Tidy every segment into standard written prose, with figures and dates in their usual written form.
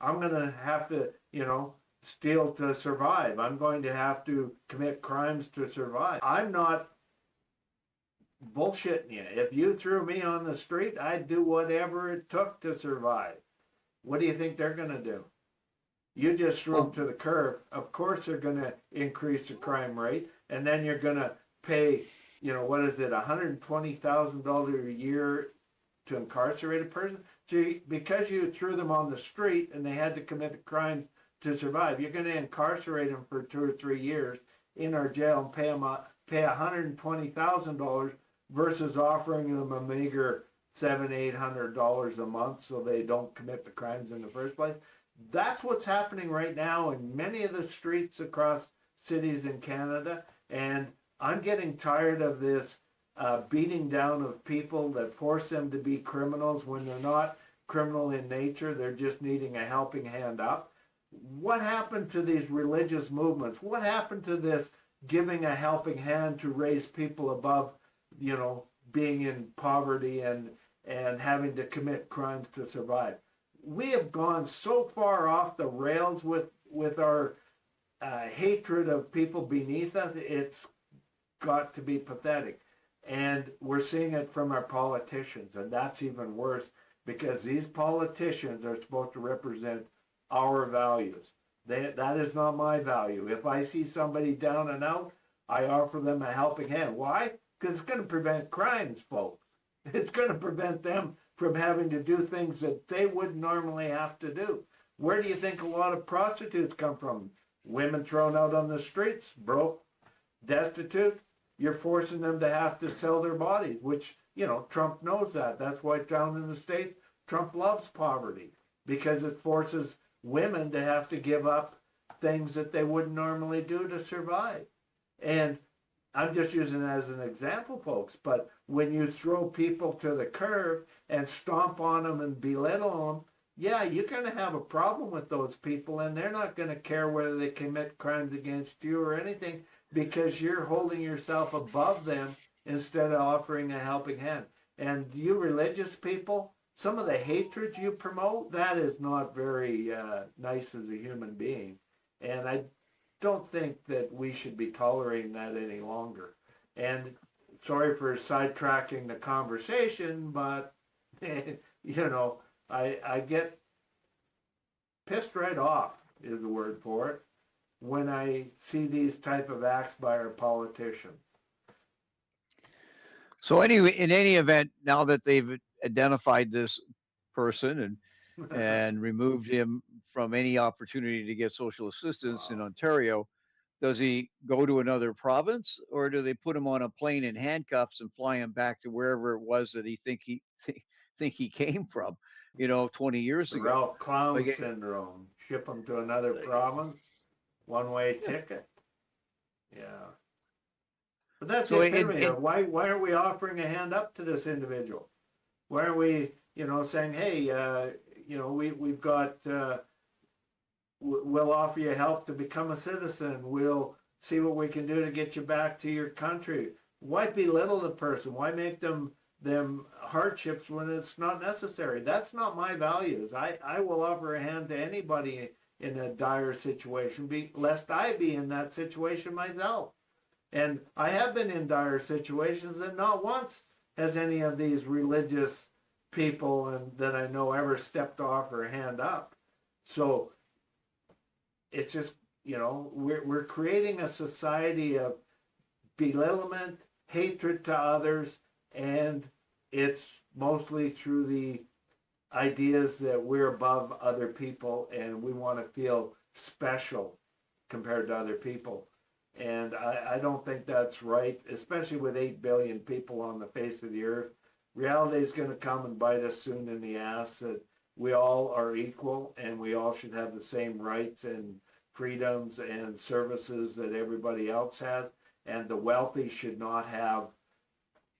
I'm going to have to, steal to survive. I'm going to have to commit crimes to survive. I'm not bullshitting you. If you threw me on the street, I'd do whatever it took to survive. What do you think they're going to do? You just threw them to the curb. Of course they're going to increase the crime rate, and then you're going to pay, what is it, $120,000 a year to incarcerate a person? So because you threw them on the street and they had to commit a crime to survive, you're going to incarcerate them for 2 or 3 years in our jail and pay $120,000 versus offering them a meager $700-800 a month so they don't commit the crimes in the first place. That's what's happening right now in many of the streets across cities in Canada, and I'm getting tired of this beating down of people that force them to be criminals when they're not criminal in nature. They're just needing a helping hand up. What happened to these religious movements? What happened to this giving a helping hand to raise people above, being in poverty and having to commit crimes to survive? We have gone so far off the rails with our hatred of people beneath us. It's got to be pathetic. And we're seeing it from our politicians, and that's even worse because these politicians are supposed to represent our values. That is not my value. If I see somebody down and out, I offer them a helping hand. Why? Because it's going to prevent crimes, folks. It's going to prevent them from having to do things that they wouldn't normally have to do. Where do you think a lot of prostitutes come from? Women thrown out on the streets, broke, destitute. You're forcing them to have to sell their bodies, which, Trump knows that. That's why down in the States, Trump loves poverty, because it forces women to have to give up things that they wouldn't normally do to survive. And I'm just using it as an example, folks, but when you throw people to the curb and stomp on them and belittle them, yeah, you're going to have a problem with those people, and they're not going to care whether they commit crimes against you or anything, because you're holding yourself above them instead of offering a helping hand. And you religious people, some of the hatred you promote, that is not very nice as a human being. And I don't think that we should be tolerating that any longer. And sorry for sidetracking the conversation, but, I get pissed right off, is the word for it, when I see these type of acts by our politicians. So anyway, in any event, now that they've identified this person and removed him from any opportunity to get social assistance in Ontario, does he go to another province, or do they put him on a plane in handcuffs and fly him back to wherever it was that he think he came from, 20 years the ago? Ralph Clown syndrome. Ship him to another province, one-way ticket. Yeah. But that's so it. Why aren't we offering a hand up to this individual? Why aren't we, saying, hey, we've got, we'll offer you help to become a citizen. We'll see what we can do to get you back to your country. Why belittle the person? Why make them hardships when it's not necessary? That's not my values. I will offer a hand to anybody in a dire situation, lest I be in that situation myself. And I have been in dire situations, and not once has any of these religious people that I know ever stepped off or hand up. So it's just, we're creating a society of belittlement, hatred to others, and it's mostly through the ideas that we're above other people and we want to feel special compared to other people. And I don't think that's right, especially with 8 billion people on the face of the earth. Reality is going to come and bite us soon in the ass that we all are equal and we all should have the same rights and freedoms and services that everybody else has. And the wealthy should not have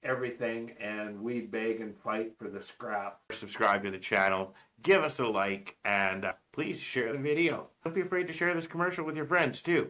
everything, and we beg and fight for the scrap. Subscribe to the channel, give us a like, and please share the video. Don't be afraid to share this commercial with your friends too.